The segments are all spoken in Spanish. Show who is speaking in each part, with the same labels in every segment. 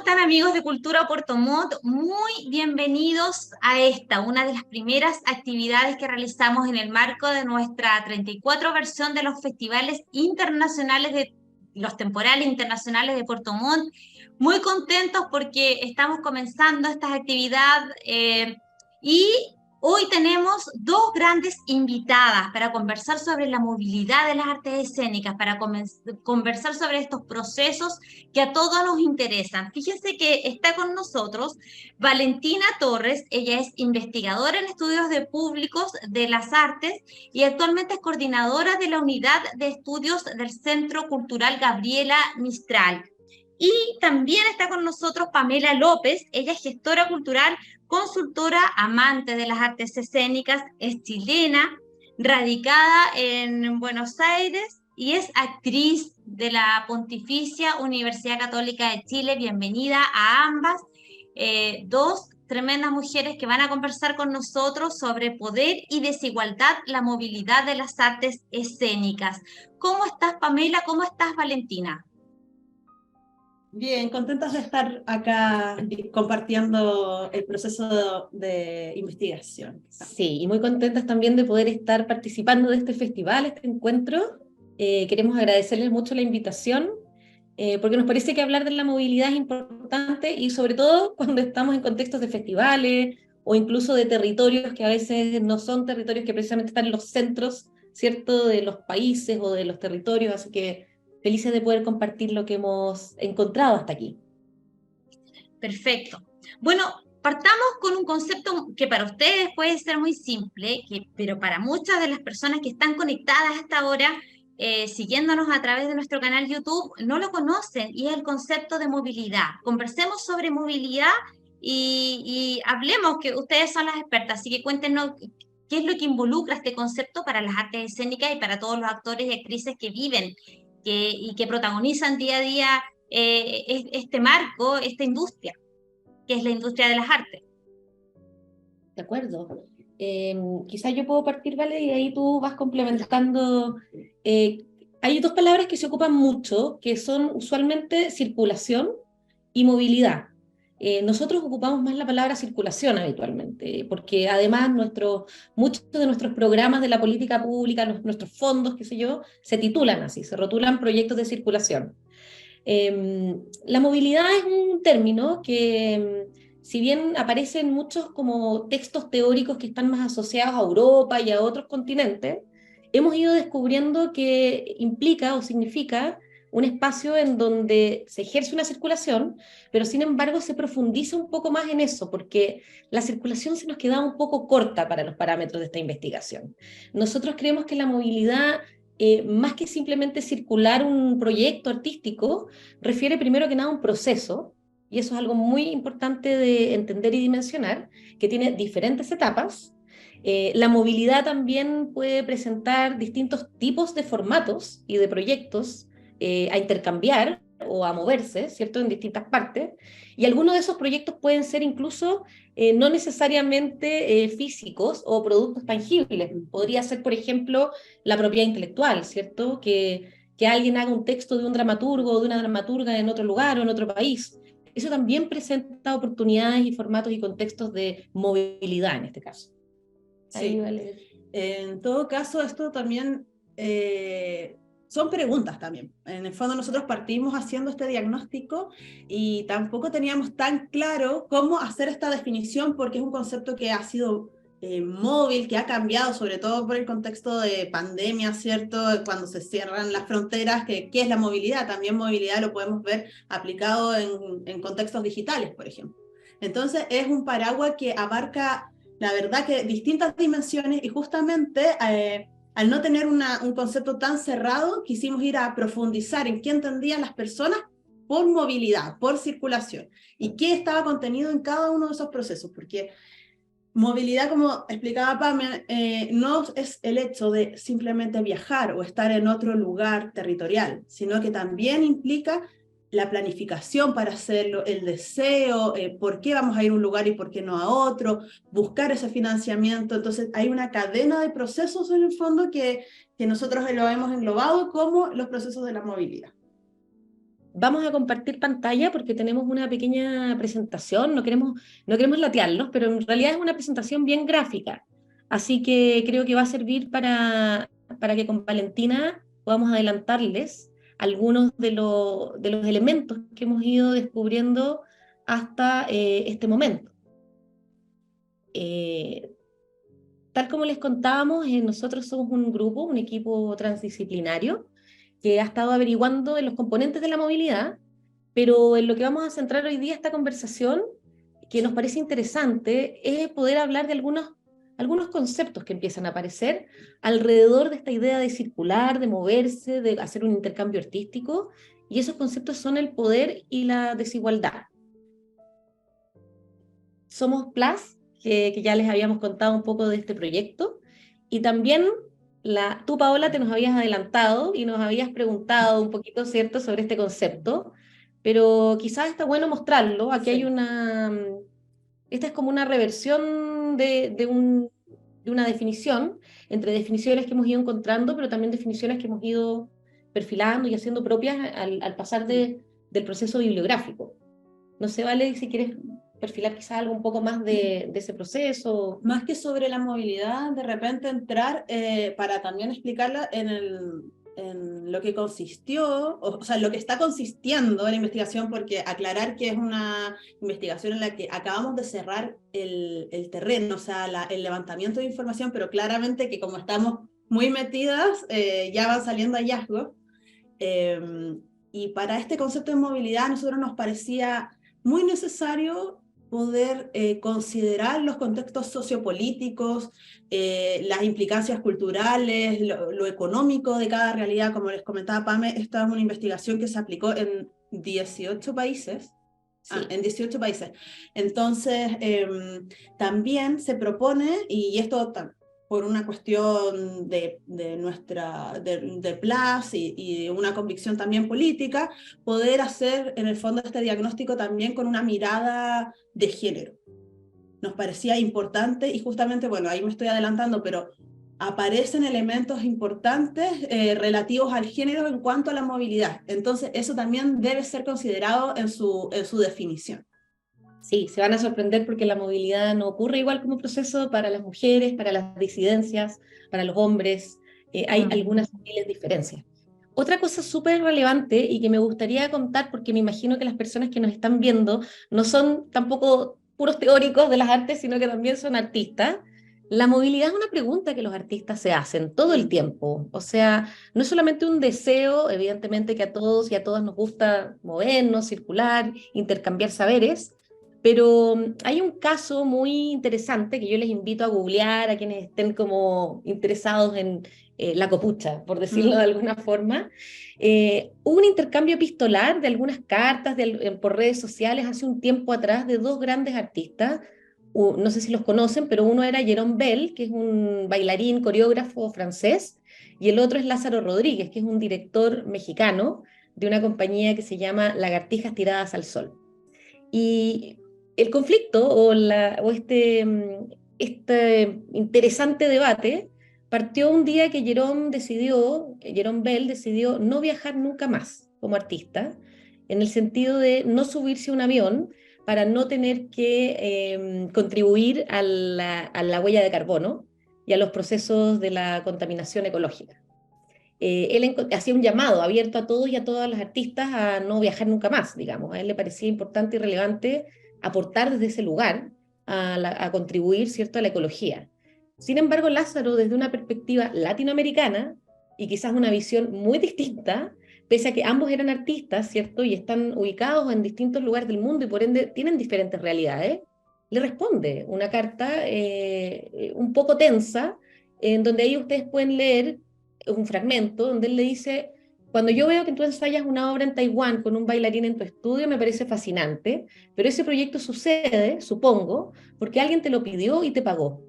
Speaker 1: están amigos de Cultura Puerto Montt? Muy bienvenidos a una de las primeras actividades que realizamos en el marco de nuestra 34 versión de los festivales internacionales los temporales internacionales de Puerto Montt. Muy contentos porque estamos comenzando esta actividad y hoy tenemos dos grandes invitadas para conversar sobre la movilidad de las artes escénicas, para conversar sobre estos procesos que a todos nos interesan. Fíjense que está con nosotros Valentina Torres. Ella es investigadora en estudios de públicos de las artes y actualmente es coordinadora de la unidad de estudios del Centro Cultural Gabriela Mistral. Y también está con nosotros Pamela López. Ella es gestora cultural, consultora, amante de las artes escénicas, es chilena, radicada en Buenos Aires y es actriz de la Pontificia Universidad Católica de Chile. Bienvenida a ambas, dos tremendas mujeres que van a conversar con nosotros sobre poder y desigualdad, la movilidad de las artes escénicas. ¿Cómo estás, Pamela? ¿Cómo estás, Valentina?
Speaker 2: Bien, contentos de estar acá compartiendo el proceso de investigación.
Speaker 3: Sí, y muy contentas también de poder estar participando de este festival, este encuentro. Queremos agradecerles mucho la invitación, porque nos parece que hablar de la movilidad es importante y sobre todo cuando estamos en contextos de festivales o incluso de territorios que a veces no son territorios que precisamente están en los centros, ¿cierto?, de los países o de los territorios, así que felices de poder compartir lo que hemos encontrado hasta aquí.
Speaker 1: Perfecto. Bueno, partamos con un concepto que para ustedes puede ser muy simple, pero para muchas de las personas que están conectadas hasta ahora, siguiéndonos a través de nuestro canal YouTube, no lo conocen, y es el concepto de movilidad. Conversemos sobre movilidad y hablemos, que ustedes son las expertas, así que cuéntenos qué es lo que involucra este concepto para las artes escénicas y para todos los actores y actrices que viven y que protagonizan día a día este marco, esta industria, que es la industria de las artes.
Speaker 3: De acuerdo. Quizás yo puedo partir, ¿vale? Y ahí tú vas complementando. Hay dos palabras que se ocupan mucho, que son usualmente circulación y movilidad. Nosotros ocupamos más la palabra circulación habitualmente, porque además muchos de nuestros programas de la política pública, nuestros fondos, qué sé yo, se titulan así, se rotulan proyectos de circulación. La movilidad es un término que, si bien aparece en muchos como textos teóricos que están más asociados a Europa y a otros continentes, hemos ido descubriendo que implica o significa un espacio en donde se ejerce una circulación, pero sin embargo se profundiza un poco más en eso, porque la circulación se nos queda un poco corta para los parámetros de esta investigación. Nosotros creemos que la movilidad, más que simplemente circular un proyecto artístico, refiere primero que nada a un proceso, y eso es algo muy importante de entender y dimensionar, que tiene diferentes etapas. La movilidad también puede presentar distintos tipos de formatos y de proyectos a intercambiar o a moverse, ¿cierto?, en distintas partes, y algunos de esos proyectos pueden ser incluso no necesariamente físicos o productos tangibles. Podría ser, por ejemplo, la propiedad intelectual, ¿cierto?, que alguien haga un texto de un dramaturgo o de una dramaturga en otro lugar o en otro país. Eso también presenta oportunidades y formatos y contextos de movilidad en este caso.
Speaker 2: Sí.
Speaker 3: Ahí vale.
Speaker 2: En todo caso, esto también son preguntas también. En el fondo nosotros partimos haciendo este diagnóstico y tampoco teníamos tan claro cómo hacer esta definición, porque es un concepto que ha sido móvil, que ha cambiado sobre todo por el contexto de pandemia, ¿cierto? Cuando se cierran las fronteras, ¿qué es la movilidad? También movilidad lo podemos ver aplicado en contextos digitales, por ejemplo. Entonces es un paraguas que abarca, la verdad, que distintas dimensiones, y justamente al no tener un concepto tan cerrado, quisimos ir a profundizar en qué entendían las personas por movilidad, por circulación, y qué estaba contenido en cada uno de esos procesos, porque movilidad, como explicaba Pam, no es el hecho de simplemente viajar o estar en otro lugar territorial, sino que también implica la planificación para hacerlo, el deseo, por qué vamos a ir a un lugar y por qué no a otro, buscar ese financiamiento. Entonces hay una cadena de procesos en el fondo que nosotros lo hemos englobado como los procesos de la movilidad.
Speaker 3: Vamos a compartir pantalla porque tenemos una pequeña presentación, no queremos latearlos, pero en realidad es una presentación bien gráfica. Así que creo que va a servir para que con Valentina podamos adelantarles algunos de los elementos que hemos ido descubriendo hasta este momento. Tal como les contábamos, nosotros somos un grupo, un equipo transdisciplinario que ha estado averiguando en los componentes de la movilidad, pero en lo que vamos a centrar hoy día esta conversación, que nos parece interesante, es poder hablar de algunos conceptos que empiezan a aparecer alrededor de esta idea de circular, de moverse, de hacer un intercambio artístico, y esos conceptos son el poder y la desigualdad. Somos PLAS, que ya les habíamos contado un poco de este proyecto, y también tú, Paola, te nos habías adelantado y nos habías preguntado un poquito, ¿cierto?, sobre este concepto, pero quizás está bueno mostrarlo. Aquí hay esta es como una reversión de una definición, entre definiciones que hemos ido encontrando, pero también definiciones que hemos ido perfilando y haciendo propias al pasar del proceso bibliográfico. No sé, Vale, si quieres perfilar quizás algo un poco más de ese proceso.
Speaker 2: Más que sobre la movilidad, de repente entrar para también explicarla en lo que consistió, o sea, lo que está consistiendo la investigación, porque aclarar que es una investigación en la que acabamos de cerrar el terreno, o sea, el levantamiento de información, pero claramente que como estamos muy metidas, ya van saliendo hallazgos. Y para este concepto de movilidad, a nosotros nos parecía muy necesario poder considerar los contextos sociopolíticos, las implicancias culturales, lo económico de cada realidad. Como les comentaba Pame, esta es una investigación que se aplicó en 18 países. Sí. En 18 países. Entonces, también se propone, y esto por una cuestión de PLAS y una convicción también política, poder hacer en el fondo este diagnóstico también con una mirada de género. Nos parecía importante y justamente, bueno, ahí me estoy adelantando, pero aparecen elementos importantes relativos al género en cuanto a la movilidad. Entonces, eso también debe ser considerado en su definición.
Speaker 3: Sí, se van a sorprender porque la movilidad no ocurre igual como proceso para las mujeres, para las disidencias, para los hombres. Hay algunas sutiles diferencias. Otra cosa súper relevante y que me gustaría contar, porque me imagino que las personas que nos están viendo no son tampoco puros teóricos de las artes, sino que también son artistas. La movilidad es una pregunta que los artistas se hacen todo el tiempo. O sea, no es solamente un deseo, evidentemente que a todos y a todas nos gusta movernos, circular, intercambiar saberes, pero hay un caso muy interesante que yo les invito a googlear a quienes estén como interesados en la copucha, por decirlo de alguna forma. Hubo un intercambio epistolar de algunas cartas por redes sociales hace un tiempo atrás de dos grandes artistas. No sé si los conocen, pero uno era Jérôme Bel, que es un bailarín, coreógrafo francés, y el otro es Lázaro Rodríguez, que es un director mexicano de una compañía que se llama Lagartijas Tiradas al Sol. Y el conflicto o este interesante debate partió un día que Jérôme Bel decidió no viajar nunca más como artista, en el sentido de no subirse a un avión para no tener que contribuir a la huella de carbono y a los procesos de la contaminación ecológica. Él hacía un llamado abierto a todos y a todas las artistas a no viajar nunca más, digamos. A él le parecía importante y relevante aportar desde ese lugar a contribuir, ¿cierto?, a la ecología. Sin embargo, Lázaro, desde una perspectiva latinoamericana y quizás una visión muy distinta, pese a que ambos eran artistas, ¿cierto?, y están ubicados en distintos lugares del mundo y por ende tienen diferentes realidades, le responde una carta un poco tensa, en donde ahí ustedes pueden leer un fragmento donde él le dice: cuando yo veo que tú ensayas una obra en Taiwán con un bailarín en tu estudio, me parece fascinante, pero ese proyecto sucede, supongo, porque alguien te lo pidió y te pagó.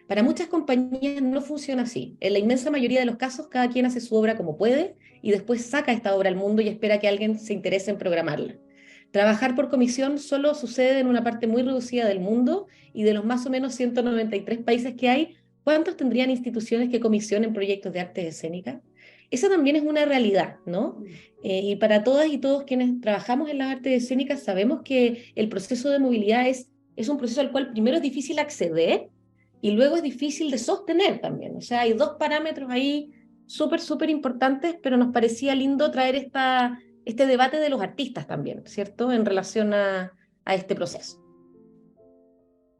Speaker 3: Para muchas compañías no funciona así. En la inmensa mayoría de los casos, cada quien hace su obra como puede y después saca esta obra al mundo y espera que alguien se interese en programarla. Trabajar por comisión solo sucede en una parte muy reducida del mundo, y de los más o menos 193 países que hay, ¿cuántos tendrían instituciones que comisionen proyectos de artes escénicas? esa también es una realidad, ¿no? Y para todas y todos quienes trabajamos en las artes escénicas sabemos que el proceso de movilidad es un proceso al cual primero es difícil acceder y luego es difícil de sostener también. O sea, hay dos parámetros ahí súper, súper importantes, pero nos parecía lindo traer este debate de los artistas también, ¿cierto? En relación a este proceso.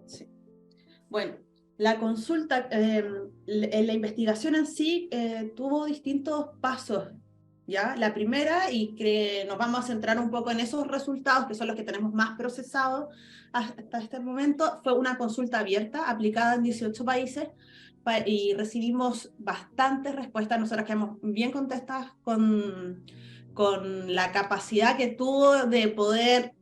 Speaker 2: Sí. Bueno, la consulta, la investigación en sí tuvo distintos pasos, ¿ya? La primera, y que nos vamos a centrar un poco en esos resultados, que son los que tenemos más procesados hasta este momento, fue una consulta abierta, aplicada en 18 países, y recibimos bastantes respuestas. Nosotras quedamos bien contentas con la capacidad que tuvo de poder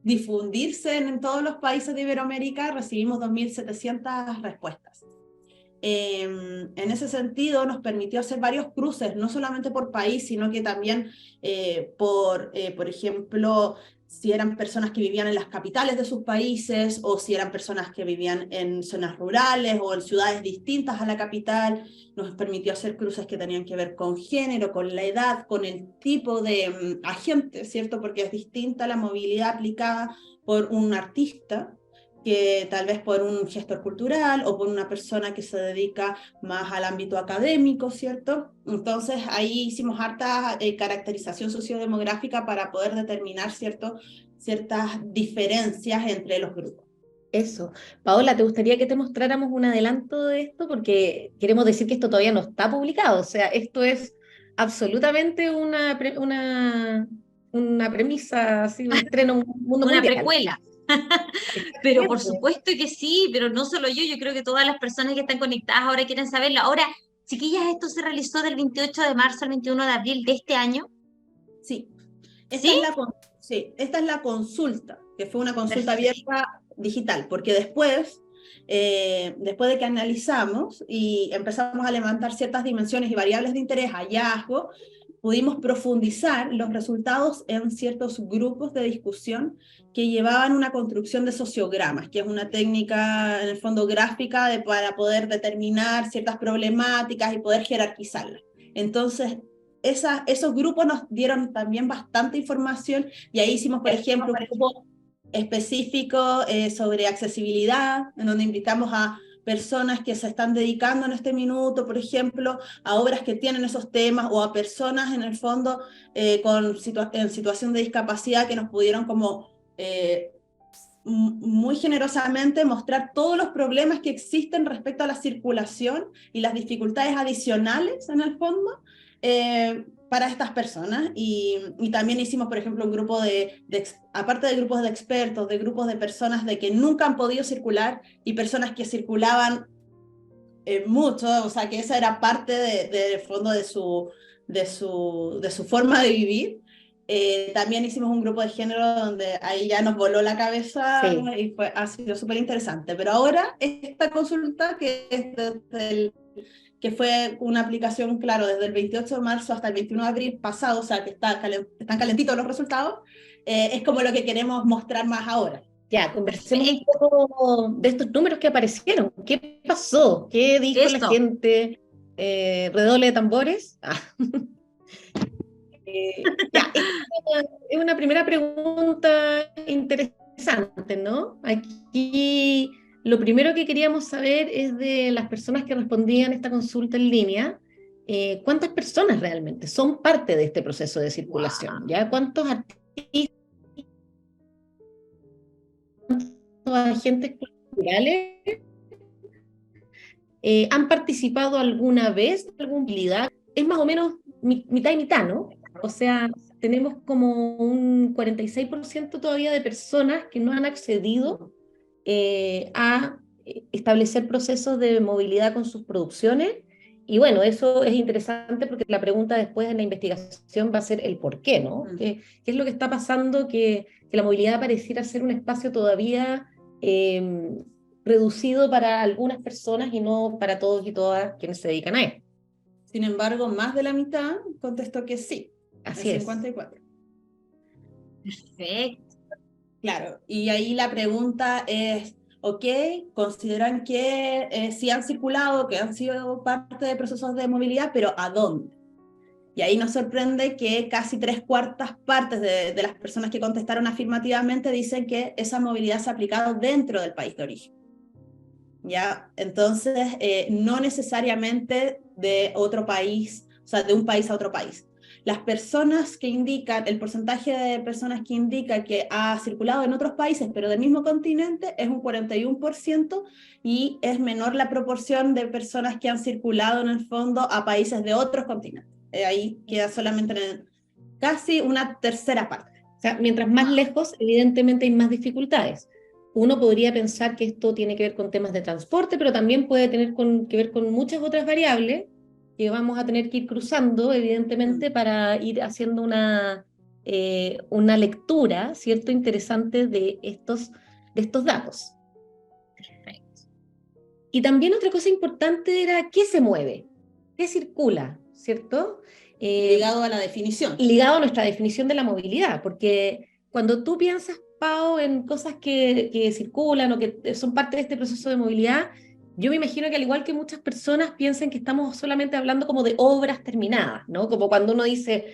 Speaker 2: difundirse en todos los países de Iberoamérica. Recibimos 2.700 respuestas. En ese sentido, nos permitió hacer varios cruces, no solamente por país, sino que también por ejemplo, si eran personas que vivían en las capitales de sus países, o si eran personas que vivían en zonas rurales o en ciudades distintas a la capital. Nos permitió hacer cruces que tenían que ver con género, con la edad, con el tipo de agente, ¿cierto? Porque es distinta la movilidad aplicada por un artista que tal vez por un gestor cultural o por una persona que se dedica más al ámbito académico, ¿cierto? Entonces ahí hicimos harta caracterización sociodemográfica para poder determinar, ¿cierto?, ciertas diferencias entre los grupos.
Speaker 3: Eso. Paola, ¿te gustaría que te mostráramos un adelanto de esto? Porque queremos decir que esto todavía no está publicado, o sea, esto es absolutamente una premisa, así, un estreno en un mundo
Speaker 1: Una
Speaker 3: mundial.
Speaker 1: precuela. Pero por supuesto que sí, pero no solo yo creo que todas las personas que están conectadas ahora quieren saberlo. Ahora, chiquillas, esto se realizó del 28 de marzo al 21 de abril de este año.
Speaker 2: Sí,
Speaker 1: ¿Sí?
Speaker 2: Esta es la consulta, que fue una consulta
Speaker 1: Perfecto.
Speaker 2: abierta digital, porque después de que analizamos y empezamos a levantar ciertas dimensiones y variables de interés, hallazgo, pudimos profundizar los resultados en ciertos grupos de discusión que llevaban una construcción de sociogramas, que es una técnica, en el fondo, gráfica para poder determinar ciertas problemáticas y poder jerarquizarlas. Entonces, esos grupos nos dieron también bastante información, y ahí hicimos, por ejemplo, un grupo específico sobre accesibilidad, en donde invitamos a personas que se están dedicando en este minuto, por ejemplo, a obras que tienen esos temas, o a personas en el fondo en situación de discapacidad, que nos pudieron como muy generosamente mostrar todos los problemas que existen respecto a la circulación y las dificultades adicionales en el fondo para estas personas. Y también hicimos, por ejemplo, un grupo aparte de grupos de expertos, de grupos de personas de que nunca han podido circular y personas que circulaban mucho, o sea, que esa era parte de fondo de su forma de vivir. También hicimos un grupo de género donde ahí ya nos voló la cabeza,
Speaker 3: Sí.
Speaker 2: y ha sido súper interesante. Pero ahora esta consulta, que fue una aplicación, claro, desde el 28 de marzo hasta el 21 de abril pasado, o sea, que están calentitos los resultados, es como lo que queremos mostrar más ahora.
Speaker 3: Ya, conversemos un poco de estos números que aparecieron. ¿Qué pasó? ¿Qué dijo la gente? ¿Redoble de tambores? Ya, es una primera pregunta interesante, ¿no? Aquí lo primero que queríamos saber es de las personas que respondían a esta consulta en línea, ¿cuántas personas realmente son parte de este proceso de circulación? Wow. ¿Ya? ¿Cuántos artistas, cuántos agentes culturales han participado alguna vez de alguna movilidad? Es más o menos mitad y mitad, ¿no? O sea, tenemos como un 46% todavía de personas que no han accedido a establecer procesos de movilidad con sus producciones. Y bueno, eso es interesante porque la pregunta después en la investigación va a ser el por qué, ¿no? ¿Qué es lo que está pasando? Que la movilidad pareciera ser un espacio todavía reducido para algunas personas y no para todos y todas quienes se dedican a esto.
Speaker 2: Sin embargo, más de la mitad contestó que sí.
Speaker 3: Así
Speaker 2: el 54.
Speaker 1: Perfecto.
Speaker 2: Claro, y ahí la pregunta es, ok, consideran que sí han circulado, que han sido parte de procesos de movilidad, pero ¿a dónde? Y ahí nos sorprende que casi 3/4 de las personas que contestaron afirmativamente dicen que esa movilidad se ha aplicado dentro del país de origen. ¿Ya? Entonces, no necesariamente de otro país, o sea, de un país a otro país. Las personas que indican, el porcentaje de personas que indica que ha circulado en otros países, pero del mismo continente, es un 41% y es menor la proporción de personas que han circulado en el fondo a países de otros continentes. Ahí queda solamente casi una tercera parte.
Speaker 3: O sea, mientras más lejos, evidentemente hay más dificultades. Uno podría pensar que esto tiene que ver con temas de transporte, pero también puede tener que ver con muchas otras variables que vamos a tener que ir cruzando, evidentemente, para ir haciendo una lectura, ¿cierto?, interesante de estos datos. Y también otra cosa importante era qué se mueve, qué circula, ¿cierto?
Speaker 2: Ligado a la definición.
Speaker 3: Ligado a nuestra definición de la movilidad, porque cuando tú piensas, Pau, en cosas que circulan o que son parte de este proceso de movilidad, yo me imagino que al igual que muchas personas piensan que estamos solamente hablando como de obras terminadas, ¿no? Como cuando uno dice,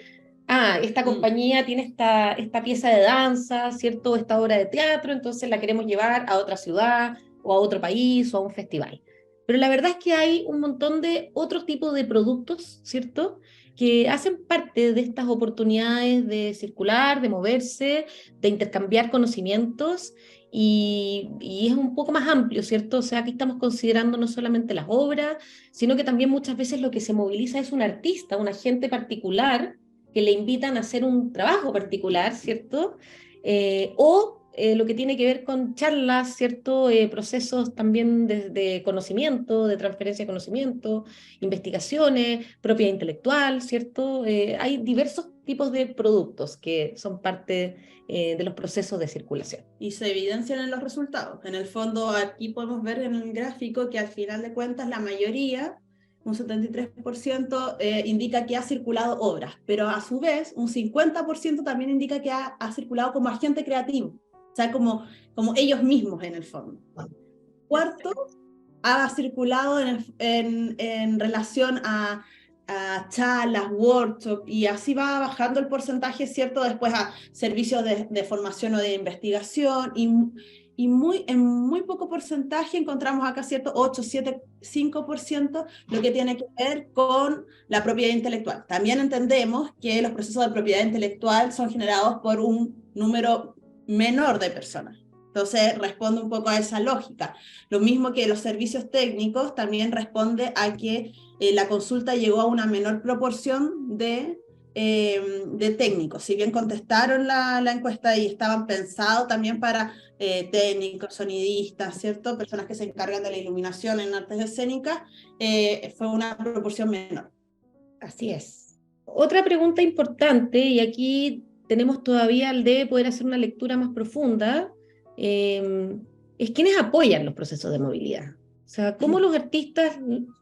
Speaker 3: esta compañía tiene esta pieza de danza, ¿cierto? Esta obra de teatro, entonces la queremos llevar a otra ciudad o a otro país o a un festival. Pero la verdad es que hay un montón de otro tipo de productos, ¿cierto?, que hacen parte de estas oportunidades de circular, de moverse, de intercambiar conocimientos, y es un poco más amplio, ¿cierto? O sea, aquí estamos considerando no solamente las obras, sino que también muchas veces lo que se moviliza es un artista, un agente particular, que le invitan a hacer un trabajo particular, ¿cierto? Lo que tiene que ver con charlas, ¿cierto? Procesos también de conocimiento, de transferencia de conocimiento, investigaciones, propiedad intelectual, ¿cierto? Hay diversos tipos de productos que son parte de los procesos de circulación.
Speaker 2: Y se evidencian en los resultados. En el fondo, aquí podemos ver en el gráfico que al final de cuentas la mayoría, un 73%, indica que ha circulado obras, pero a su vez un 50% también indica que ha circulado como agente creativo, o sea, como ellos mismos en el fondo. Cuarto, ha circulado en relación a charlas, workshops, y así va bajando el porcentaje, ¿cierto? Después a servicios de formación o de investigación, y en muy poco porcentaje encontramos acá, ¿cierto? 8, 7, 5%, lo que tiene que ver con la propiedad intelectual. También entendemos que los procesos de propiedad intelectual son generados por un número menor de personas. Entonces responde un poco a esa lógica. Lo mismo que los servicios técnicos también responde a que la consulta llegó a una menor proporción de técnicos. Si bien contestaron la encuesta y estaban pensados también para técnicos, sonidistas, ¿cierto? Personas que se encargan de la iluminación en artes escénicas, fue una proporción menor.
Speaker 3: Así es. Otra pregunta importante, y aquí tenemos todavía el de poder hacer una lectura más profunda, es quiénes apoyan los procesos de movilidad. O sea, cómo los artistas,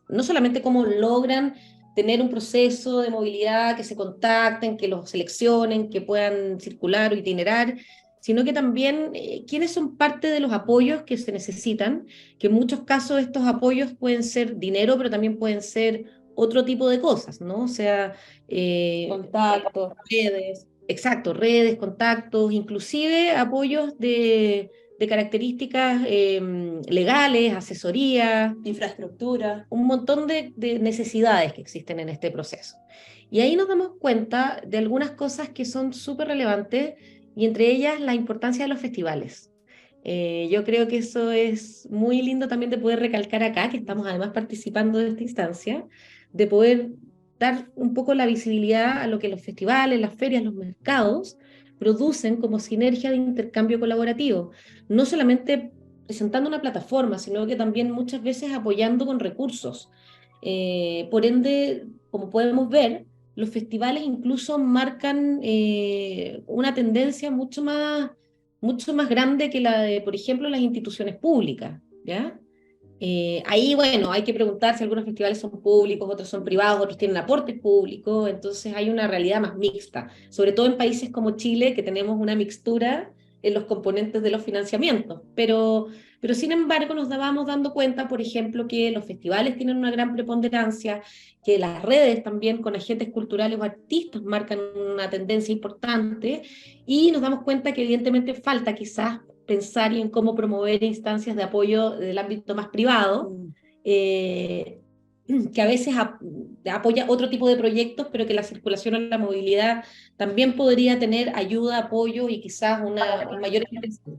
Speaker 3: no solamente cómo logran tener un proceso de movilidad, que se contacten, que los seleccionen, que puedan circular o itinerar, sino que también quiénes son parte de los apoyos que se necesitan, que en muchos casos estos apoyos pueden ser dinero, pero también pueden ser otro tipo de cosas, ¿no? O sea,
Speaker 2: Contactos, redes.
Speaker 3: Exacto, redes, contactos, inclusive apoyos de características legales, asesoría,
Speaker 2: infraestructura,
Speaker 3: un montón de necesidades que existen en este proceso. Y ahí nos damos cuenta de algunas cosas que son súper relevantes, y entre ellas la importancia de los festivales. Yo creo que eso es muy lindo también de poder recalcar acá, que estamos además participando de esta instancia, de poder dar un poco la visibilidad a lo que los festivales, las ferias, los mercados producen como sinergia de intercambio colaborativo, no solamente presentando una plataforma, sino que también muchas veces apoyando con recursos. Por ende, como podemos ver, los festivales incluso marcan una tendencia mucho más grande que la de, por ejemplo, las instituciones públicas, ¿ya? Ahí, bueno, hay que preguntar si algunos festivales son públicos, otros son privados, otros tienen aportes públicos, entonces hay una realidad más mixta, sobre todo en países como Chile, que tenemos una mixtura en los componentes de los financiamientos, pero Pero sin embargo nos vamos dando cuenta, por ejemplo, que los festivales tienen una gran preponderancia, que las redes también con agentes culturales o artistas marcan una tendencia importante, y nos damos cuenta que evidentemente falta quizás pensar en cómo promover instancias de apoyo del ámbito más privado, que a veces apoya otro tipo de proyectos, pero que la circulación o la movilidad también podría tener ayuda, apoyo y quizás una mayor intensidad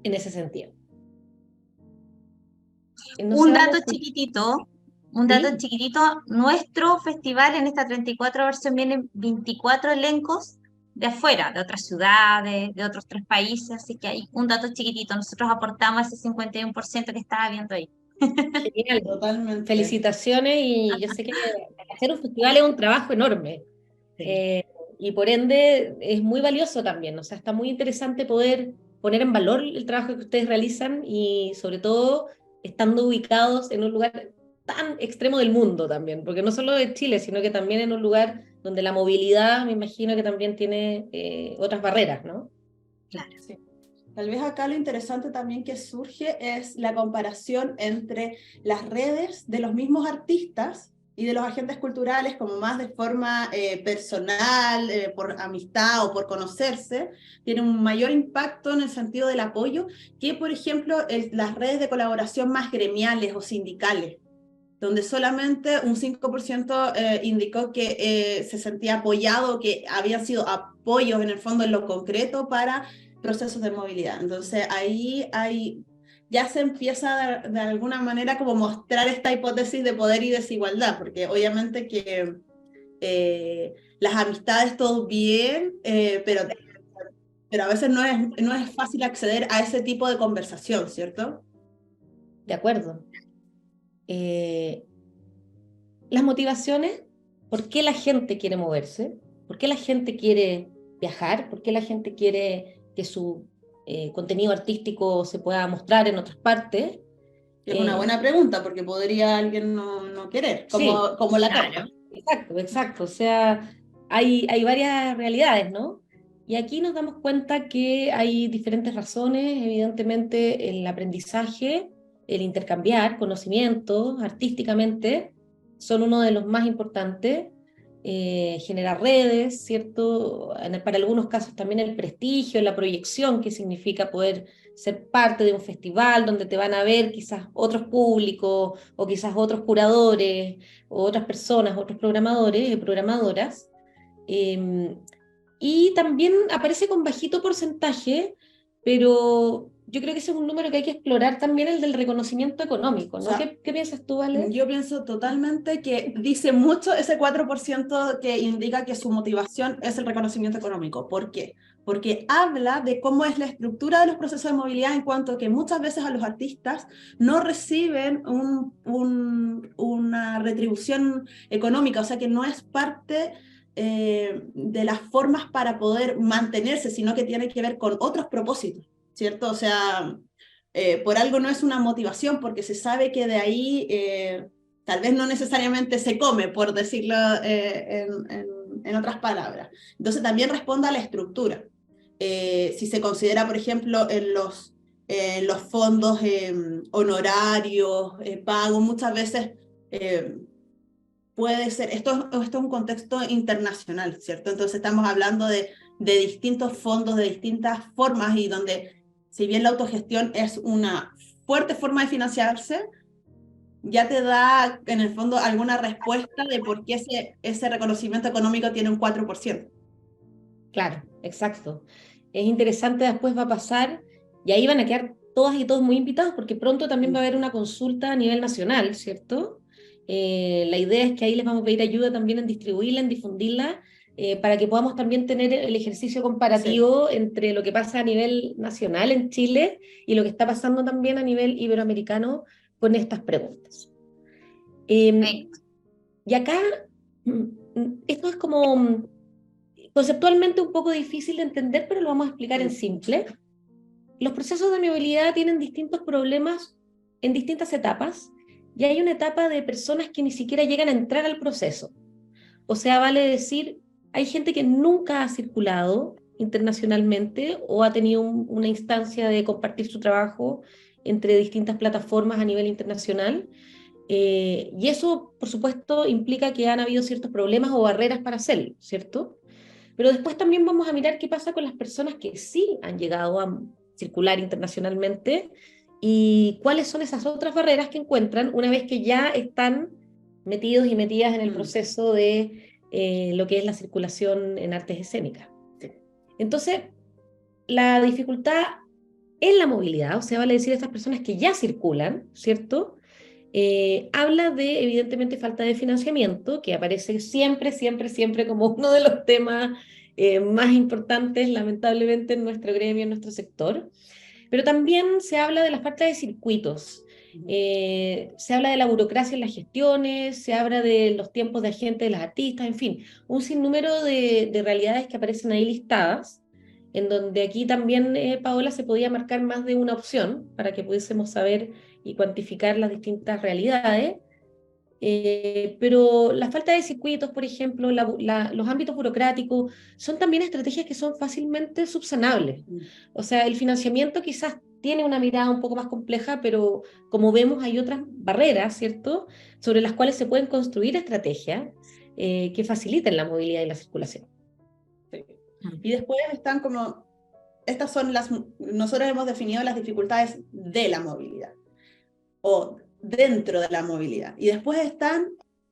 Speaker 3: en ese sentido. No sé,
Speaker 1: Un dato
Speaker 3: vale,
Speaker 1: chiquitito, un dato
Speaker 3: sí,
Speaker 1: chiquitito, nuestro festival en esta 34 versión vienen 24 elencos de afuera, de otras ciudades, de otros 3 países, así que hay un dato chiquitito, nosotros aportamos ese 51% que estaba viendo ahí.
Speaker 3: genial.
Speaker 2: Totalmente.
Speaker 3: Felicitaciones, y yo sé que hacer un festival es un trabajo enorme,
Speaker 2: Sí.
Speaker 3: eh, y por ende es muy valioso también, o sea, está muy interesante poder poner en valor el trabajo que ustedes realizan y sobre todo estando ubicados en un lugar tan extremo del mundo también, porque no solo de Chile, sino que también en un lugar donde la movilidad me imagino que también tiene otras barreras, ¿no?
Speaker 1: Claro.
Speaker 2: Sí. Tal vez acá lo interesante también que surge es la comparación entre las redes de los mismos artistas y de los agentes culturales, como más de forma personal, por amistad o por conocerse, tiene un mayor impacto en el sentido del apoyo que, por ejemplo, las redes de colaboración más gremiales o sindicales, donde solamente un 5% indicó que se sentía apoyado, que habían sido apoyos en el fondo en lo concreto para procesos de movilidad. Entonces ya se empieza de alguna manera como mostrar esta hipótesis de poder y desigualdad, porque obviamente que las amistades todo bien, pero a veces no es fácil acceder a ese tipo de conversación, ¿cierto?
Speaker 3: De acuerdo. Las motivaciones, ¿por qué la gente quiere moverse? ¿Por qué la gente quiere viajar? ¿Por qué la gente quiere que su contenido artístico se pueda mostrar en otras partes?
Speaker 2: Es una buena pregunta, porque podría alguien no querer,
Speaker 3: Sí,
Speaker 2: como la
Speaker 1: Claro.
Speaker 2: torta.
Speaker 3: exacto, exacto. O sea, hay varias realidades, ¿no? Y aquí nos damos cuenta que hay diferentes razones, evidentemente el aprendizaje, el intercambiar conocimientos artísticamente son uno de los más importantes, generar redes, ¿cierto? Para algunos casos también el prestigio, la proyección que significa poder ser parte de un festival donde te van a ver quizás otros públicos o quizás otros curadores o otras personas, otros programadores y programadoras. Eh, y también aparece con bajito porcentaje, pero yo creo que ese es un número que hay que explorar también, el del reconocimiento económico,
Speaker 2: O
Speaker 3: ¿no?
Speaker 2: sea,
Speaker 3: ¿Qué piensas tú, Ale?
Speaker 2: yo pienso totalmente que dice mucho ese 4% que indica que su motivación es el reconocimiento económico. ¿Por qué? Porque habla de cómo es la estructura de los procesos de movilidad en cuanto a que muchas veces a los artistas no reciben una retribución económica, o sea que no es parte de las formas para poder mantenerse, sino que tiene que ver con otros propósitos, ¿cierto? O sea, por algo no es una motivación, porque se sabe que de ahí tal vez no necesariamente se come, por decirlo en otras palabras. Entonces también responde a la estructura. Si se considera, por ejemplo, en los fondos honorarios, pagos, muchas veces puede ser, esto es un contexto internacional, ¿cierto? Entonces estamos hablando de distintos fondos, de distintas formas y donde, si bien la autogestión es una fuerte forma de financiarse, ya te da en el fondo alguna respuesta de por qué ese reconocimiento económico tiene un 4%.
Speaker 3: Claro, exacto. Es interesante, después va a pasar, y ahí van a quedar todas y todos muy invitados, porque pronto también va a haber una consulta a nivel nacional, ¿cierto? La idea es que ahí les vamos a pedir ayuda también en distribuirla, en difundirla, para que podamos también tener el ejercicio
Speaker 2: Sí.
Speaker 3: comparativo entre lo que pasa a nivel nacional en Chile y lo que está pasando también a nivel iberoamericano con estas preguntas. Eh,
Speaker 1: Perfecto.
Speaker 3: y acá, esto es como conceptualmente un poco difícil de entender, pero lo vamos a explicar en simple. Los procesos de movilidad tienen distintos problemas en distintas etapas, y hay una etapa de personas que ni siquiera llegan a entrar al proceso. O sea, vale decir, hay gente que nunca ha circulado, internacionalmente o ha tenido una instancia de compartir su trabajo entre distintas plataformas a nivel internacional. Y eso, por supuesto, implica que han habido ciertos problemas o barreras para hacerlo, ¿cierto? Pero después también vamos a mirar qué pasa con las personas que sí han llegado a circular internacionalmente y cuáles son esas otras barreras que encuentran una vez que ya están metidos y metidas en el proceso de lo que es la circulación en artes escénicas. Entonces, la dificultad en la movilidad, o sea, vale decir, estas personas que ya circulan, ¿cierto? Habla de, evidentemente, falta de financiamiento, que aparece siempre, siempre, siempre como uno de los temas más importantes, lamentablemente, en nuestro gremio, en nuestro sector. Pero también se habla de la falta de circuitos, se habla de la burocracia en las gestiones, se habla de los tiempos de agente de las artistas, en fin, un sinnúmero de realidades que aparecen ahí listadas, en donde aquí también, Paola, se podía marcar más de una opción para que pudiésemos saber y cuantificar las distintas realidades. Pero la falta de circuitos, por ejemplo, los ámbitos burocráticos, son también estrategias que son fácilmente subsanables. O sea, el financiamiento quizás tiene una mirada un poco más compleja, pero como vemos hay otras barreras, ¿cierto?, sobre las cuales se pueden construir estrategias que faciliten la movilidad y la circulación.
Speaker 2: Sí. Y después están como, estas son nosotros hemos definido las dificultades de la movilidad, o dentro de la movilidad. Y después están,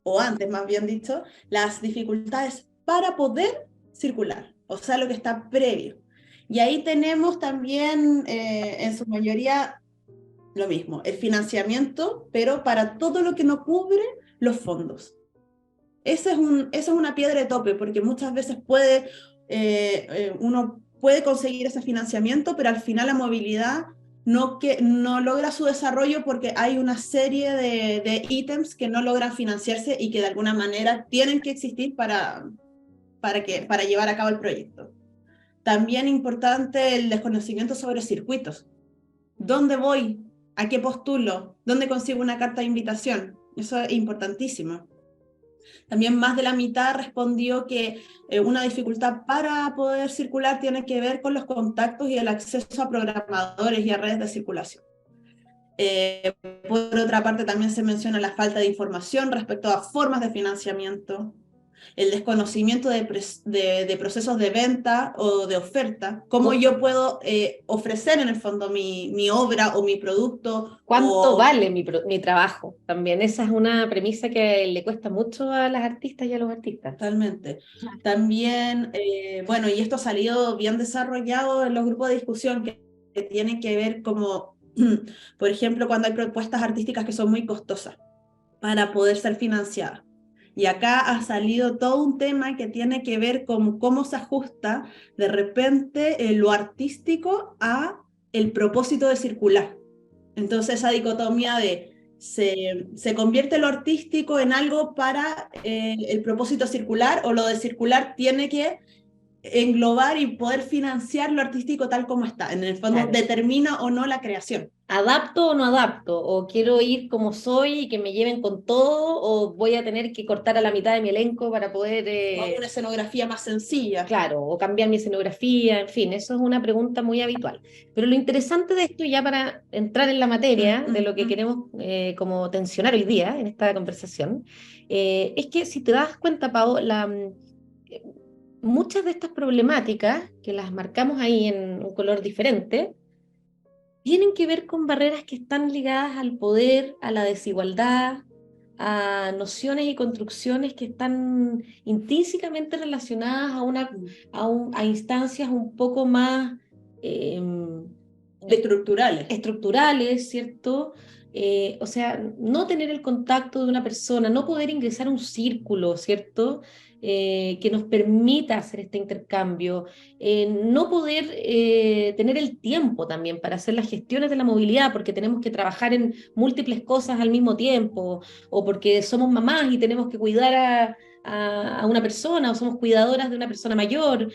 Speaker 2: o antes más bien dicho, las dificultades para poder circular, o sea, lo que está previo. Y ahí tenemos también, en su mayoría, lo mismo, el financiamiento, pero para todo lo que no cubre los fondos. Esa es una piedra de tope, porque muchas veces uno puede conseguir ese financiamiento, pero al final la movilidad no logra su desarrollo porque hay una serie de ítems que no logran financiarse y que de alguna manera tienen que existir para llevar a cabo el proyecto. También importante el desconocimiento sobre circuitos. ¿Dónde voy? ¿A qué postulo? ¿Dónde consigo una carta de invitación? Eso es importantísimo. También más de la mitad respondió que una dificultad para poder circular tiene que ver con los contactos y el acceso a programadores y a redes de circulación. Por otra parte, también se menciona la falta de información respecto a formas de financiamiento, el desconocimiento de procesos de venta o de oferta, cómo yo puedo ofrecer en el fondo mi obra o mi producto.
Speaker 3: ¿Cuánto vale mi trabajo? También esa es una premisa que le cuesta mucho a las artistas y a los artistas.
Speaker 2: Totalmente. También, bueno, y esto ha salido bien desarrollado en los grupos de discusión que tienen que ver como, por ejemplo, cuando hay propuestas artísticas que son muy costosas para poder ser financiadas. Y acá ha salido todo un tema que tiene que ver con cómo se ajusta de repente lo artístico a el propósito de circular. Entonces esa dicotomía de se convierte lo artístico en algo para el propósito circular, o lo de circular tiene que englobar y poder financiar lo artístico tal como está. En el fondo, claro, determina o no la creación.
Speaker 3: ¿Adapto o no adapto? ¿O quiero ir como soy y que me lleven con todo? ¿O voy a tener que cortar a la mitad de mi elenco para poder...
Speaker 2: O una escenografía más sencilla.
Speaker 3: Claro, o cambiar mi escenografía, en fin, eso es una pregunta muy habitual. Pero lo interesante de esto, ya para entrar en la materia de lo que queremos como tensionar hoy día en esta conversación, es que si te das cuenta, Pau, muchas de estas problemáticas, que las marcamos ahí en un color diferente, tienen que ver con barreras que están ligadas al poder, a la desigualdad, a nociones y construcciones que están intrínsecamente relacionadas a instancias un poco más estructurales, ¿cierto? O sea, no tener el contacto de una persona, no poder ingresar a un círculo, ¿cierto?, que nos permita hacer este intercambio, no poder tener el tiempo también para hacer las gestiones de la movilidad, porque tenemos que trabajar en múltiples cosas al mismo tiempo, o porque somos mamás y tenemos que cuidar a una persona, o somos cuidadoras de una persona mayor,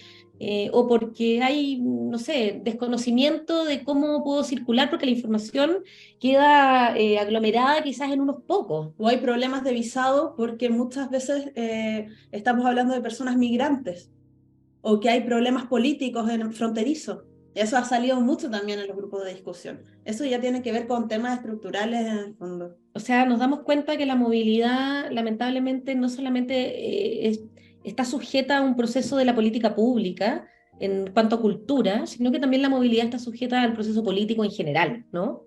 Speaker 3: o porque hay, no sé, desconocimiento de cómo puedo circular, porque la información queda aglomerada quizás en unos pocos.
Speaker 2: O hay problemas de visado porque muchas veces estamos hablando de personas migrantes. o que hay problemas políticos fronterizos. Eso ha salido mucho también en los grupos de discusión. Eso ya tiene que ver con temas estructurales en el fondo.
Speaker 3: O sea, nos damos cuenta que la movilidad, lamentablemente, no solamente está sujeta a un proceso de la política pública en cuanto a cultura, sino que también la movilidad está sujeta al proceso político en general, ¿no?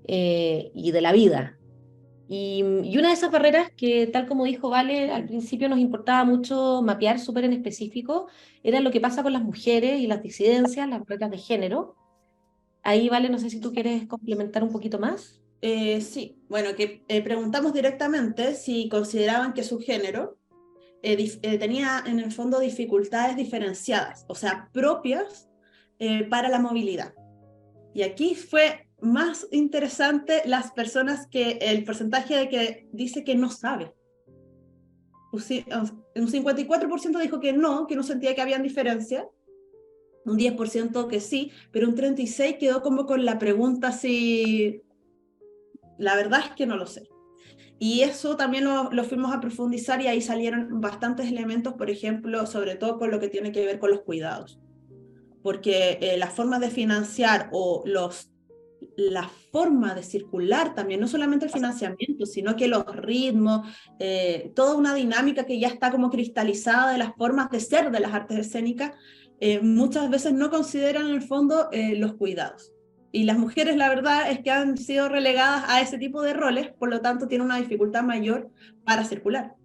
Speaker 3: Y de la vida. Y una de esas barreras que, tal como dijo Vale, al principio nos importaba mucho mapear súper en específico, era lo que pasa con las mujeres y las disidencias, las barreras de género. Ahí, Vale, no sé si tú quieres complementar un poquito más.
Speaker 2: Sí, bueno, que preguntamos directamente si consideraban que su género tenía en el fondo dificultades diferenciadas, o sea, propias para la movilidad. Y aquí fue más interesante las personas el porcentaje de que dice que no sabe. Un 54% dijo que no sentía que habían diferencias, un 10% que sí, pero un 36% quedó como con la pregunta si la verdad es que no lo sé. Y eso también lo fuimos a profundizar y ahí salieron bastantes elementos, por ejemplo, sobre todo con lo que tiene que ver con los cuidados. Porque las formas de financiar o la forma de circular también, no solamente el financiamiento, sino que los ritmos, toda una dinámica que ya está como cristalizada de las formas de ser de las artes escénicas, muchas veces no consideran en el fondo los cuidados. Y las mujeres, la verdad, es que han sido relegadas a ese tipo de roles, por lo tanto, tienen una dificultad mayor para circular.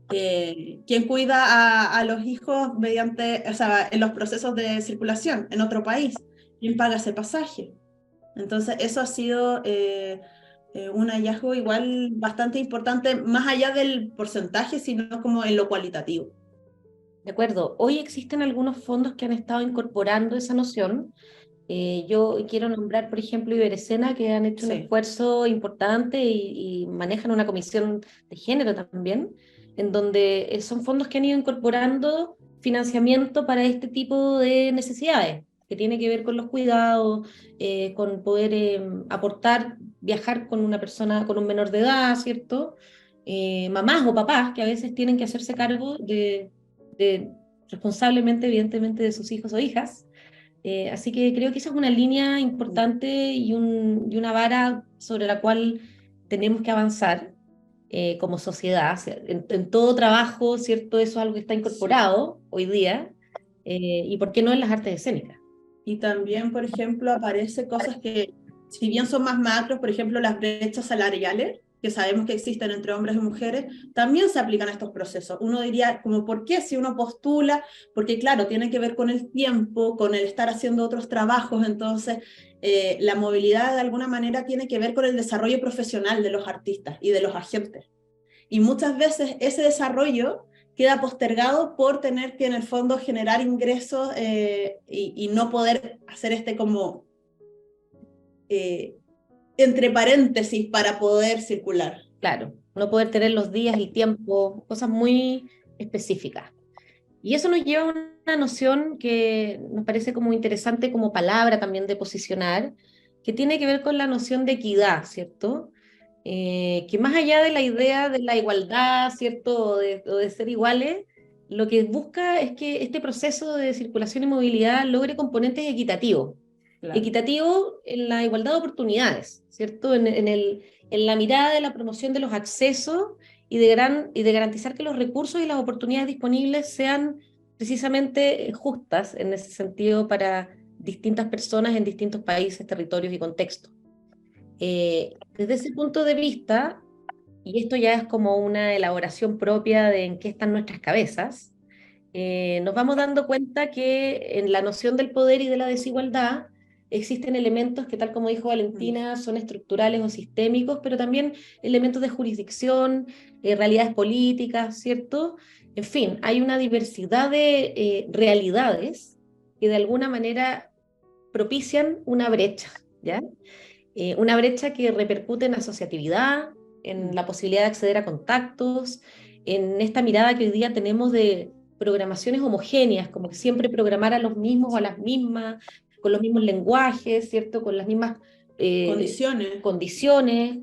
Speaker 2: ¿Quién cuida a los hijos mediante, o sea, en los procesos de circulación en otro país? ¿Quién paga ese pasaje? Entonces, eso ha sido un hallazgo igual bastante importante, más allá del porcentaje, sino como en lo cualitativo.
Speaker 3: De acuerdo. Hoy existen algunos fondos que han estado incorporando esa noción. Yo quiero nombrar, por ejemplo, Iberescena, que han hecho un esfuerzo importante y manejan una comisión de género también, en donde son fondos que han ido incorporando financiamiento para este tipo de necesidades, que tiene que ver con los cuidados, con poder aportar, viajar con una persona, con un menor de edad, ¿cierto? Mamás o papás que a veces tienen que hacerse cargo responsablemente, evidentemente, de sus hijos o hijas. Así que creo que esa es una línea importante y una vara sobre la cual tenemos que avanzar como sociedad. O sea, en todo trabajo, ¿cierto? Eso es algo que está incorporado hoy día. ¿Y por qué no en las artes escénicas?
Speaker 2: Y también, por ejemplo, aparece cosas que, si bien son más macros, por ejemplo, las brechas salariales, que sabemos que existen entre hombres y mujeres, también se aplican a estos procesos. Uno diría, como, ¿por qué si uno postula? Porque claro, tiene que ver con el tiempo, con el estar haciendo otros trabajos, entonces la movilidad de alguna manera tiene que ver con el desarrollo profesional de los artistas y de los agentes. Y muchas veces ese desarrollo queda postergado por tener que en el fondo generar ingresos y no poder hacer como entre paréntesis para poder circular.
Speaker 3: Claro, no poder tener los días, el tiempo, cosas muy específicas. Y eso nos lleva a una noción que nos parece como interesante como palabra también de posicionar, que tiene que ver con la noción de equidad, ¿cierto? Que más allá de la idea de la igualdad, ¿cierto? O de ser iguales, lo que busca es que este proceso de circulación y movilidad logre componentes equitativos.
Speaker 2: Claro.
Speaker 3: Equitativo en la igualdad de oportunidades, ¿cierto? En la mirada de la promoción de los accesos y de garantizar que los recursos y las oportunidades disponibles sean precisamente justas en ese sentido para distintas personas en distintos países, territorios y contextos. Desde ese punto de vista, y esto ya es como una elaboración propia de en qué están nuestras cabezas, nos vamos dando cuenta que en la noción del poder y de la desigualdad existen elementos que, tal como dijo Valentina, son estructurales o sistémicos, pero también elementos de jurisdicción, realidades políticas, ¿cierto? En fin, hay una diversidad de realidades que de alguna manera propician una brecha, ¿ya? Una brecha que repercute en asociatividad, en la posibilidad de acceder a contactos, en esta mirada que hoy día tenemos de programaciones homogéneas, como que siempre programar a los mismos o a las mismas, con los mismos lenguajes, ¿cierto? Con las mismas
Speaker 2: condiciones.
Speaker 3: condiciones.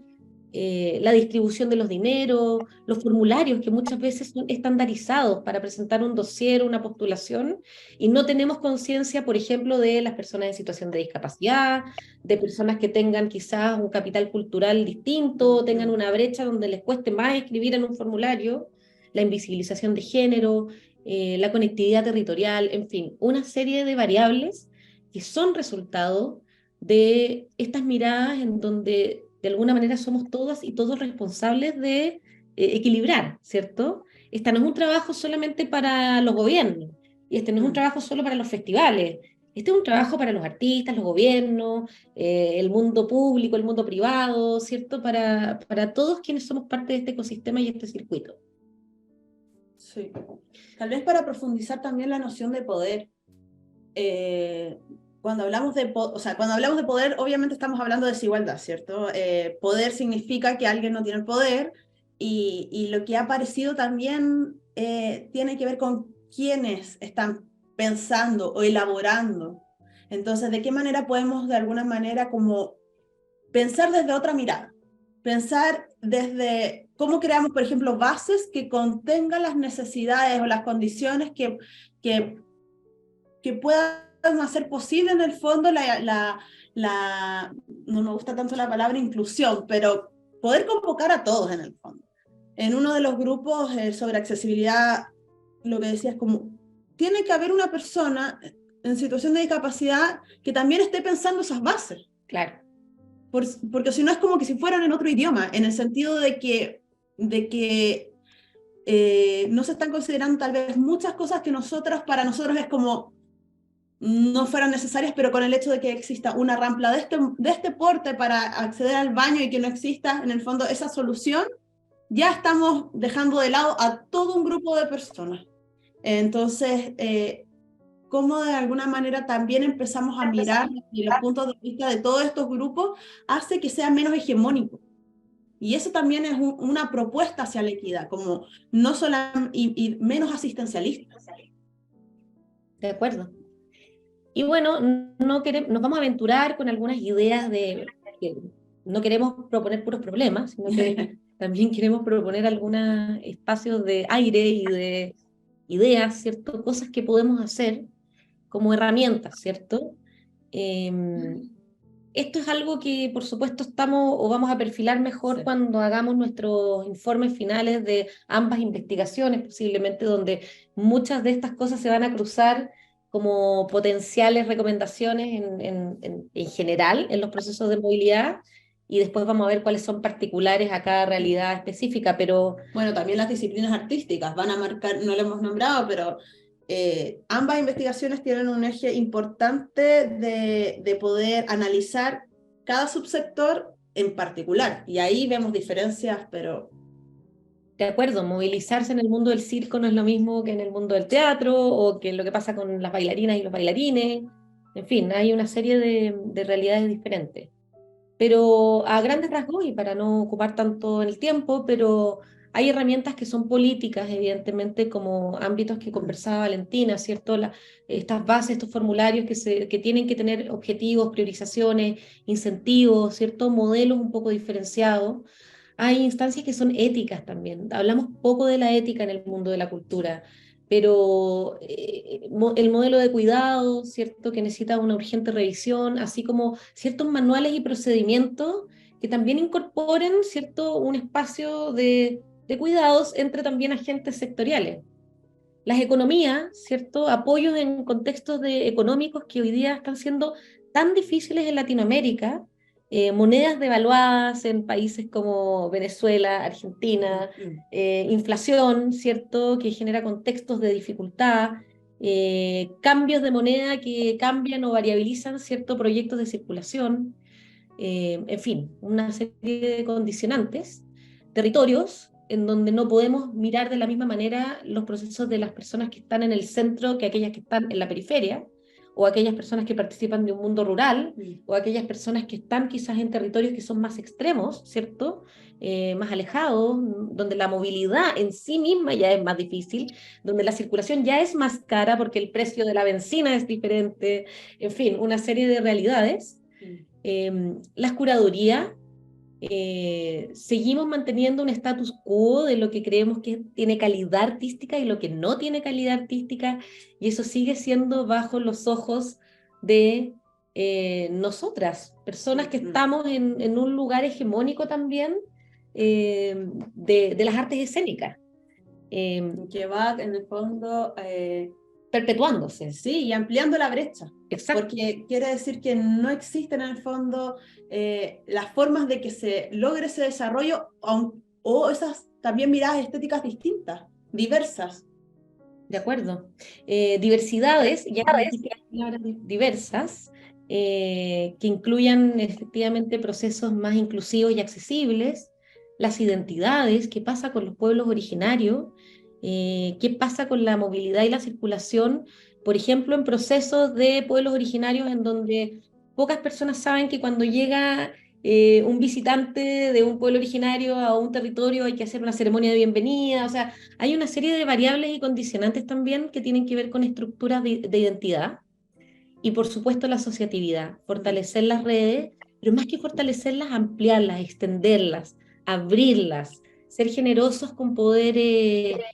Speaker 3: la distribución de los dineros, los formularios que muchas veces son estandarizados para presentar un dossier, una postulación, y no tenemos conciencia, por ejemplo, de las personas en situación de discapacidad, de personas que tengan quizás un capital cultural distinto, tengan una brecha donde les cueste más escribir en un formulario, la invisibilización de género, la conectividad territorial, en fin, una serie de variables que son resultado de estas miradas en donde de alguna manera somos todas y todos responsables de equilibrar, ¿cierto? Este no es un trabajo solamente para los gobiernos, y este no es un trabajo solo para los festivales, este es un trabajo para los artistas, los gobiernos, el mundo público, el mundo privado, ¿cierto? Para todos quienes somos parte de este ecosistema y este circuito.
Speaker 2: Sí. Tal vez para profundizar también la noción de poder. Cuando hablamos de poder, obviamente estamos hablando de desigualdad, ¿cierto? Poder significa que alguien no tiene el poder, y lo que ha aparecido también tiene que ver con quiénes están pensando o elaborando. Entonces, ¿de qué manera podemos de alguna manera como pensar desde otra mirada? Pensar desde cómo creamos, por ejemplo, bases que contengan las necesidades o las condiciones que puedan hacer posible en el fondo no me gusta tanto la palabra inclusión, pero poder convocar a todos en el fondo. En uno de los grupos sobre accesibilidad, lo que decía es como, tiene que haber una persona en situación de discapacidad que también esté pensando esas bases.
Speaker 3: Claro.
Speaker 2: Porque si no es como que si fueran en otro idioma, en el sentido de que no se están considerando tal vez muchas cosas que para nosotros es como no fueran necesarias, pero con el hecho de que exista una rampa de este porte para acceder al baño y que no exista en el fondo esa solución, ya estamos dejando de lado a todo un grupo de personas. Entonces, cómo de alguna manera también empezamos a mirar desde los puntos de vista de todos estos grupos hace que sea menos hegemónico. Y eso también es una propuesta hacia la equidad, como no solo y menos asistencialista.
Speaker 3: De acuerdo. Y bueno, nos vamos a aventurar con algunas ideas de que no queremos proponer puros problemas, sino que también queremos proponer algunos espacios de aire y de ideas, ¿cierto? Cosas que podemos hacer como herramientas, ¿cierto? Esto es algo que, por supuesto, estamos o vamos a perfilar mejor cuando hagamos nuestros informes finales de ambas investigaciones, posiblemente donde muchas de estas cosas se van a cruzar como potenciales recomendaciones en general en los procesos de movilidad, y después vamos a ver cuáles son particulares a cada realidad específica, pero...
Speaker 2: Bueno, también las disciplinas artísticas van a marcar, no lo hemos nombrado, pero ambas investigaciones tienen un eje importante de poder analizar cada subsector en particular, y ahí vemos diferencias, pero...
Speaker 3: De acuerdo, movilizarse en el mundo del circo no es lo mismo que en el mundo del teatro, o que lo que pasa con las bailarinas y los bailarines. En fin, hay una serie de realidades diferentes. Pero a grandes rasgos, y para no ocupar tanto el tiempo, pero hay herramientas que son políticas, evidentemente, como ámbitos que conversaba Valentina, ¿cierto? Estas bases, estos formularios que tienen que tener objetivos, priorizaciones, incentivos, ¿cierto? Modelos un poco diferenciados. Hay instancias que son éticas también. Hablamos poco de la ética en el mundo de la cultura, pero el modelo de cuidado, ¿cierto? Que necesita una urgente revisión, así como ciertos manuales y procedimientos que también incorporen, ¿cierto? Un espacio de cuidados entre también agentes sectoriales. Las economías, ¿cierto? Apoyos en contextos económicos que hoy día están siendo tan difíciles en Latinoamérica, monedas devaluadas en países como Venezuela, Argentina, inflación, ¿cierto? Que genera contextos de dificultad, cambios de moneda que cambian o variabilizan, ¿cierto? Proyectos de circulación, en fin, una serie de condicionantes, territorios en donde no podemos mirar de la misma manera los procesos de las personas que están en el centro que aquellas que están en la periferia, o aquellas personas que participan de un mundo rural, o aquellas personas que están quizás en territorios que son más extremos, ¿cierto? Más alejados, donde la movilidad en sí misma ya es más difícil, donde la circulación ya es más cara porque el precio de la benzina es diferente, en fin, una serie de realidades. Las curadurías seguimos manteniendo un status quo de lo que creemos que tiene calidad artística y lo que no tiene calidad artística, y eso sigue siendo bajo los ojos de nosotras, personas que estamos en un lugar hegemónico también de las artes escénicas.
Speaker 2: Que va en el fondo
Speaker 3: perpetuándose.
Speaker 2: Sí, y ampliando la brecha.
Speaker 3: Exacto.
Speaker 2: Porque quiere decir que no existen en el fondo las formas de que se logre ese desarrollo o esas también miradas estéticas distintas, diversas.
Speaker 3: De acuerdo. Diversidades, ya diversas, que incluyan efectivamente procesos más inclusivos y accesibles, las identidades, qué pasa con los pueblos originarios, qué pasa con la movilidad y la circulación, por ejemplo, en procesos de pueblos originarios en donde pocas personas saben que cuando llega un visitante de un pueblo originario a un territorio hay que hacer una ceremonia de bienvenida, o sea, hay una serie de variables y condicionantes también que tienen que ver con estructuras de identidad y por supuesto la asociatividad, fortalecer las redes, pero más que fortalecerlas, ampliarlas, extenderlas, abrirlas, ser generosos con poder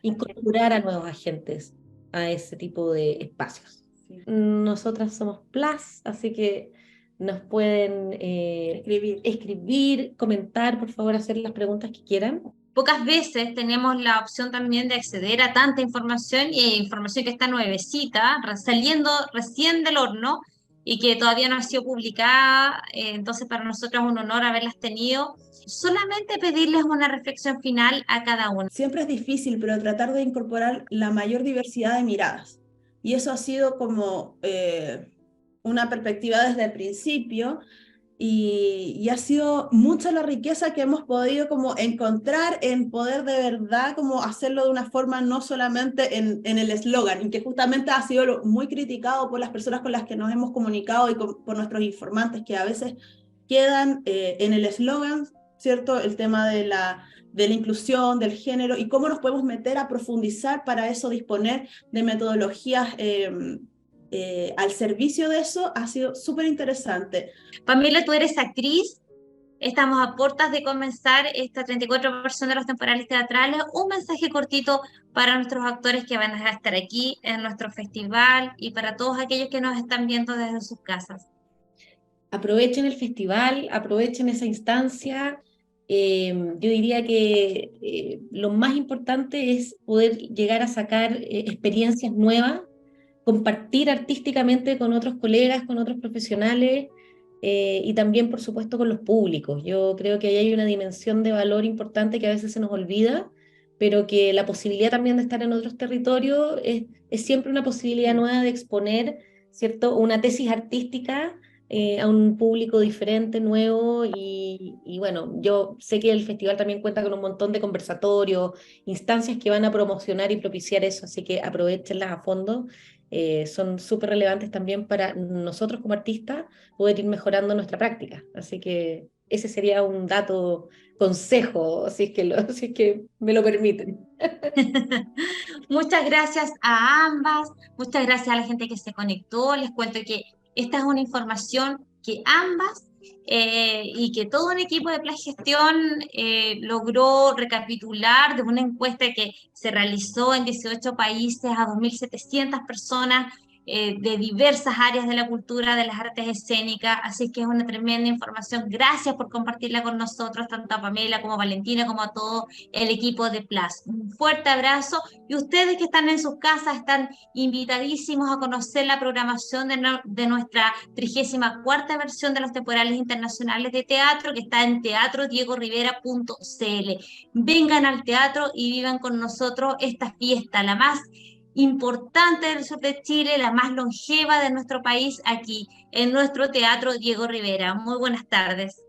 Speaker 3: incorporar a nuevos agentes a ese tipo de espacios. Sí. Nosotras somos Plus, así que nos pueden escribir, comentar, por favor, hacer las preguntas que quieran.
Speaker 1: Pocas veces tenemos la opción también de acceder a tanta información, información que está nuevecita, saliendo recién del horno y que todavía no ha sido publicada, entonces para nosotros es un honor haberlas tenido. Solamente pedirles una reflexión final a cada uno.
Speaker 2: Siempre es difícil, pero tratar de incorporar la mayor diversidad de miradas. Y eso ha sido como una perspectiva desde el principio. Y ha sido mucha la riqueza que hemos podido como encontrar en poder de verdad como hacerlo de una forma no solamente en el eslogan, y que justamente ha sido muy criticado por las personas con las que nos hemos comunicado y por nuestros informantes, que a veces quedan en el eslogan, ¿cierto? El tema de la inclusión, del género, y cómo nos podemos meter a profundizar para eso, disponer de metodologías al servicio de eso. Ha sido súper interesante.
Speaker 1: Pamela, tú eres actriz, estamos a puertas de comenzar esta 34 versión de los temporales teatrales. Un mensaje cortito para nuestros actores que van a estar aquí en nuestro festival y para todos aquellos que nos están viendo desde sus casas.
Speaker 3: Aprovechen el festival, aprovechen esa instancia. Yo diría que lo más importante es poder llegar a sacar experiencias nuevas, compartir artísticamente con otros colegas, con otros profesionales y también, por supuesto, con los públicos. Yo creo que ahí hay una dimensión de valor importante que a veces se nos olvida, pero que la posibilidad también de estar en otros territorios es siempre una posibilidad nueva de exponer, ¿cierto?, una tesis artística a un público diferente, nuevo, y bueno, yo sé que el festival también cuenta con un montón de conversatorios, instancias que van a promocionar y propiciar eso, así que aprovechenlas a fondo. Son súper relevantes también para nosotros como artistas poder ir mejorando nuestra práctica, así que ese sería un dato, consejo, si es que me lo permiten.
Speaker 1: Muchas gracias a ambas, muchas gracias a la gente que se conectó. Les cuento que esta es una información que ambas y que todo un equipo de Plan Gestión logró recapitular de una encuesta que se realizó en 18 países a 2.700 personas de diversas áreas de la cultura, de las artes escénicas, así que es una tremenda información. Gracias por compartirla con nosotros, tanto a Pamela como a Valentina, como a todo el equipo de Plus. Un fuerte abrazo, y ustedes que están en sus casas están invitadísimos a conocer la programación de nuestra 34ª versión de los temporales internacionales de teatro, que está en teatrodiegorivera.cl. Vengan al teatro y vivan con nosotros esta fiesta, la más importante del sur de Chile, la más longeva de nuestro país, aquí en nuestro Teatro Diego Rivera. Muy buenas tardes.